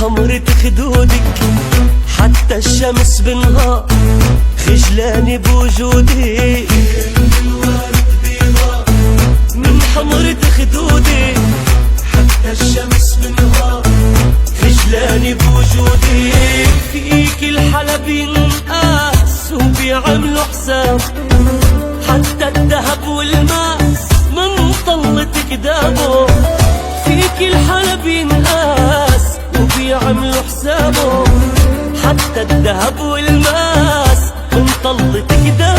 حمرة خدودك حتى الشمس بالنهار خجلاني بوجودك. من حمرة خدودك حتى الشمس بالنهار خجلاني بوجودك. فيك الحلب ينقاس وبيعملوا حساب حتى الذهب والماس من طلتك دابه. فيك الحلب ينقاس وبيعملوا حسابه حتى الذهب والماس من طلتك دابه.